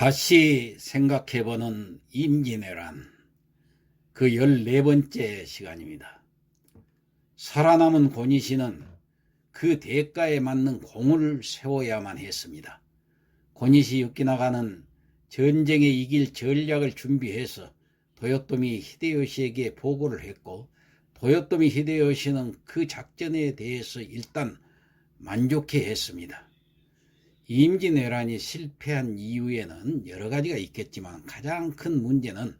다시 생각해보는 임진왜란 그 14번째 시간입니다. 살아남은 권위시는 그 대가에 맞는 공을 세워야만 했습니다. 권위시 육기나가는 전쟁에 이길 전략을 준비해서 도요토미 히데요시에게 보고를 했고, 도요토미 히데요시는 그 작전에 대해서 일단 만족해 했습니다. 임진왜란이 실패한 이유에는 여러 가지가 있겠지만 가장 큰 문제는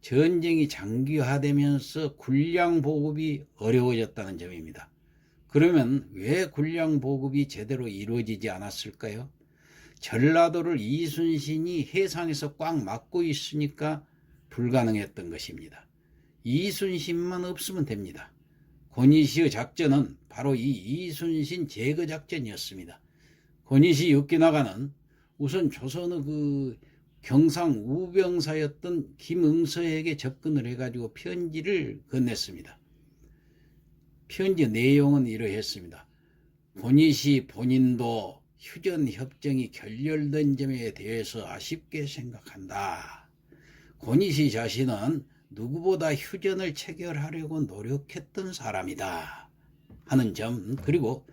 전쟁이 장기화되면서 군량 보급이 어려워졌다는 점입니다. 그러면 왜 군량 보급이 제대로 이루어지지 않았을까요? 전라도를 이순신이 해상에서 꽉 막고 있으니까 불가능했던 것입니다. 이순신만 없으면 됩니다. 권위시의 작전은 바로 이 이순신 제거 작전이었습니다. 권위시 육기나가는 우선 조선의 그 경상 우병사였던 김응서에게 접근을 해가지고 편지를 건넸습니다. 편지 내용은 이러했습니다. 권위시 본인도 휴전 협정이 결렬된 점에 대해서 아쉽게 생각한다. 권위시 자신은 누구보다 휴전을 체결하려고 노력했던 사람이다 하는 점, 그리고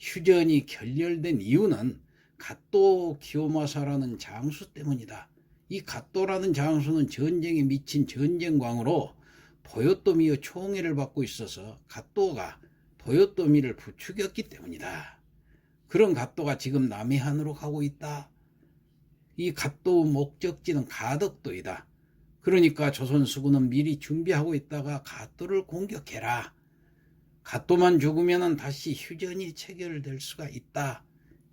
휴전이 결렬된 이유는 갓도 기요마사라는 장수 때문이다. 이 갓도라는 장수는 전쟁에 미친 전쟁광으로 도요토미의 총애를 받고 있어서 갓도가 도요토미를 부추겼기 때문이다. 그런 갓도가 지금 남해안으로 가고 있다. 이 갓도의 목적지는 가덕도이다. 그러니까 조선 수군은 미리 준비하고 있다가 갓도를 공격해라. 갓도만 죽으면 다시 휴전이 체결될 수가 있다.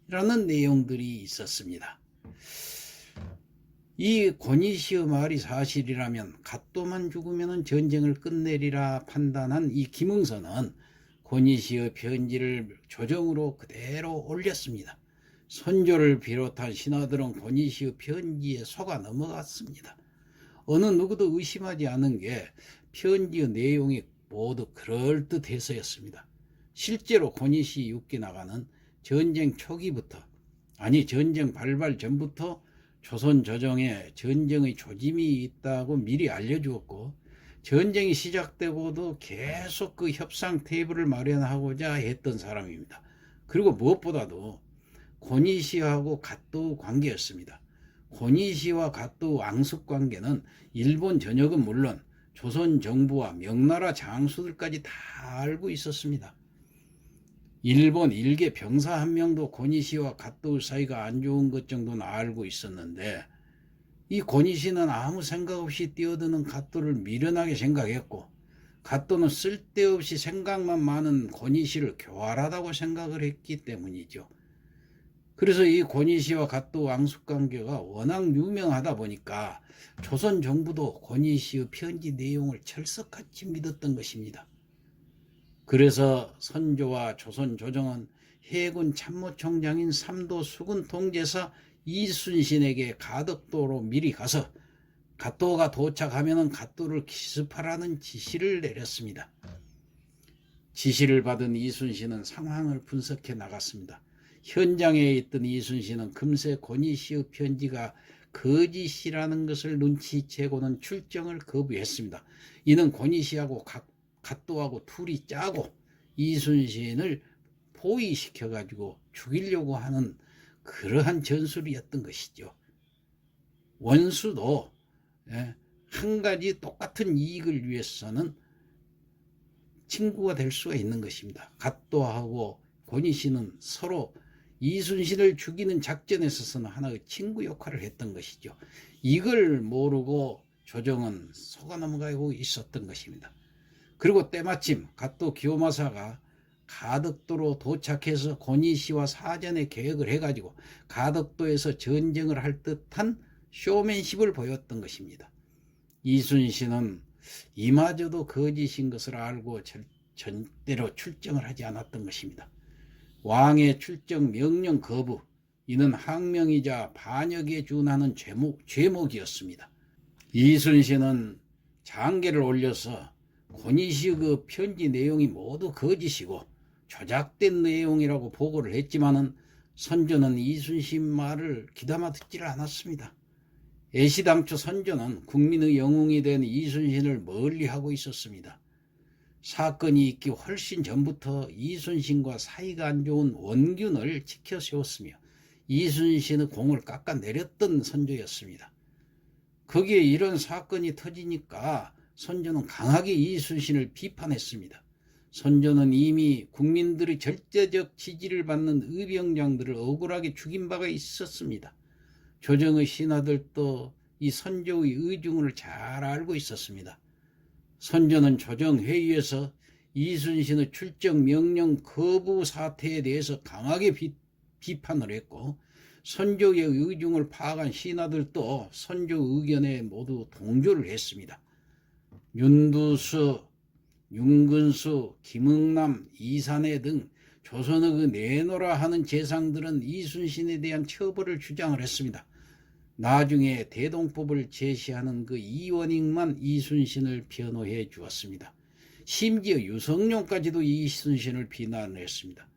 라는 내용들이 있었습니다. 이 권위시의 말이 사실이라면 갓도만 죽으면 전쟁을 끝내리라 판단한 이 김응서는 권위시의 편지를 조정으로 그대로 올렸습니다. 선조를 비롯한 신하들은 권위시의 편지에 속아 넘어갔습니다. 어느 누구도 의심하지 않은 게 편지의 내용이 모두 그럴듯해서였습니다. 실제로 권위시 육기나가는 전쟁 초기부터, 아니 전쟁 발발 전부터 조선 조정에 전쟁의 조짐이 있다고 미리 알려주었고, 전쟁이 시작되고도 계속 그 협상 테이블을 마련하고자 했던 사람입니다. 그리고 무엇보다도 권위시하고 갓도 관계였습니다. 권위시와 갓도 앙숙 관계는 일본 전역은 물론 조선 정부와 명나라 장수들까지 다 알고 있었습니다. 일본 일개 병사 한 명도 권위시와 갓도 사이가 안 좋은 것 정도는 알고 있었는데, 이 권위시는 아무 생각 없이 뛰어드는 갓도를 미련하게 생각했고, 갓도는 쓸데없이 생각만 많은 권위시를 교활하다고 생각을 했기 때문이죠. 그래서 이 권위시와 갓도 앙숙관계가 워낙 유명하다 보니까 조선 정부도 권위시의 편지 내용을 철석같이 믿었던 것입니다. 그래서 선조와 조선 조정은 해군 참모총장인 삼도 수군 통제사 이순신에게 가덕도로 미리 가서 갓도가 도착하면 갓도를 기습하라는 지시를 내렸습니다. 지시를 받은 이순신은 상황을 분석해 나갔습니다. 현장에 있던 이순신은 금세 권위시의 편지가 거짓이라는 것을 눈치채고는 출정을 거부했습니다. 이는 권위시하고 갓도하고 둘이 짜고 이순신을 포위시켜가지고 죽이려고 하는 그러한 전술이었던 것이죠. 원수도 한 가지 똑같은 이익을 위해서는 친구가 될 수가 있는 것입니다. 갓도하고 권위시는 서로 이순신을 죽이는 작전에 있어서는 하나의 친구 역할을 했던 것이죠. 이걸 모르고 조정은 속아 넘어가고 있었던 것입니다. 그리고 때마침 갓도 기요마사가 가덕도로 도착해서 권위시와 사전에 계획을 해가지고 가덕도에서 전쟁을 할 듯한 쇼맨십을 보였던 것입니다. 이순신은 이마저도 거짓인 것을 알고 절대로 출정을 하지 않았던 것입니다. 왕의 출정 명령 거부, 이는 항명이자 반역에 준하는 죄목이었습니다. 이순신은 장계를 올려서 권위시의 그 편지 내용이 모두 거짓이고 조작된 내용이라고 보고를 했지만은 선조는 이순신 말을 귀담아 듣지를 않았습니다. 애시당초 선조는 국민의 영웅이 된 이순신을 멀리하고 있었습니다. 사건이 있기 훨씬 전부터 이순신과 사이가 안 좋은 원균을 지켜 세웠으며 이순신의 공을 깎아내렸던 선조였습니다. 거기에 이런 사건이 터지니까 선조는 강하게 이순신을 비판했습니다. 선조는 이미 국민들의 절대적 지지를 받는 의병장들을 억울하게 죽인 바가 있었습니다. 조정의 신하들도 이 선조의 의중을 잘 알고 있었습니다. 선조는 조정회의에서 이순신의 출정 명령 거부 사태에 대해서 강하게 비판을 했고, 선조의 의중을 파악한 신하들도 선조 의견에 모두 동조를 했습니다. 윤두수, 윤근수, 김응남, 이산해 등 조선의 그 내노라 하는 재상들은 이순신에 대한 처벌을 주장을 했습니다. 나중에 대동법을 제시하는 그 이원익만 이순신을 변호해 주었습니다. 심지어 유성룡까지도 이순신을 비난했습니다.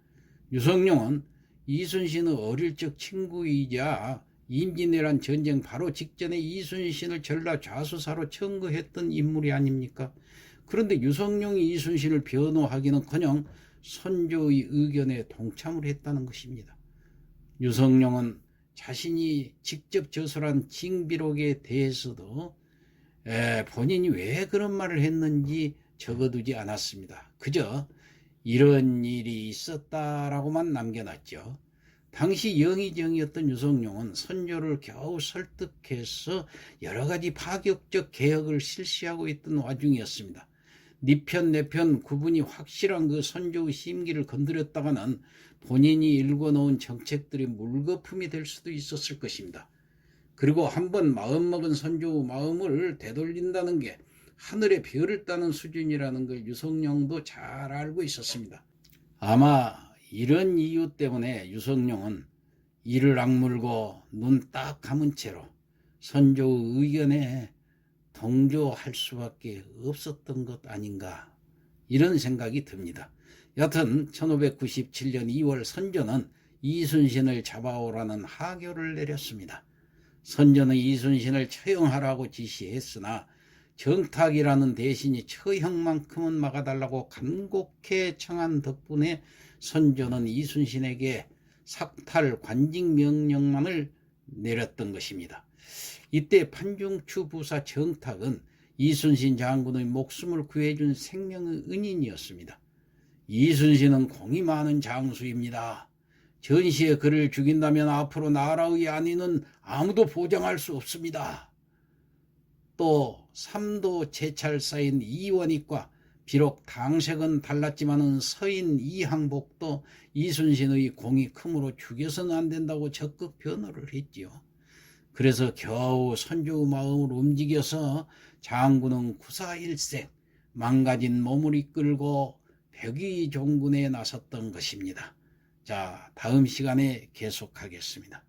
유성룡은 이순신의 어릴 적 친구이자 임진왜란 전쟁 바로 직전에 이순신을 전라 좌수사로 청구했던 인물이 아닙니까? 그런데 유성룡이 이순신을 변호하기는커녕 선조의 의견에 동참을 했다는 것입니다. 유성룡은 자신이 직접 저술한 징비록에 대해서도 본인이 왜 그런 말을 했는지 적어두지 않았습니다. 그저 이런 일이 있었다라고만 남겨놨죠. 당시 영의정이었던 유성룡은 선조를 겨우 설득해서 여러 가지 파격적 개혁을 실시하고 있던 와중이었습니다. 네 편 내 편 구분이 확실한 그 선조의 심기를 건드렸다가는 본인이 일궈놓은 정책들이 물거품이 될 수도 있었을 것입니다. 그리고 한번 마음먹은 선조의 마음을 되돌린다는 게 하늘의 별을 따는 수준이라는 걸 유성룡도 잘 알고 있었습니다. 아마 이런 이유 때문에 유성룡은 이를 악물고 눈 딱 감은 채로 선조의 의견에 동조할 수밖에 없었던 것 아닌가, 이런 생각이 듭니다. 여튼 1597년 2월 선조는 이순신을 잡아오라는 하교를 내렸습니다. 선조는 이순신을 처형하라고 지시했으나 정탁이라는 대신이 처형만큼은 막아달라고 간곡히 청한 덕분에 선조는 이순신에게 삭탈 관직 명령만을 내렸던 것입니다. 이때 판중추 부사 정탁은 이순신 장군의 목숨을 구해준 생명의 은인이었습니다. 이순신은 공이 많은 장수입니다. 전시에 그를 죽인다면 앞으로 나라의 안위는 아무도 보장할 수 없습니다. 또 삼도 제찰사인 이원익과 비록 당색은 달랐지만은 서인 이항복도 이순신의 공이 크므로 죽여서는 안 된다고 적극 변호를 했지요. 그래서 겨우 선조의 마음을 움직여서 장군은 구사일생 망가진 몸을 이끌고 백의종군에 나섰던 것입니다. 자, 다음 시간에 계속하겠습니다.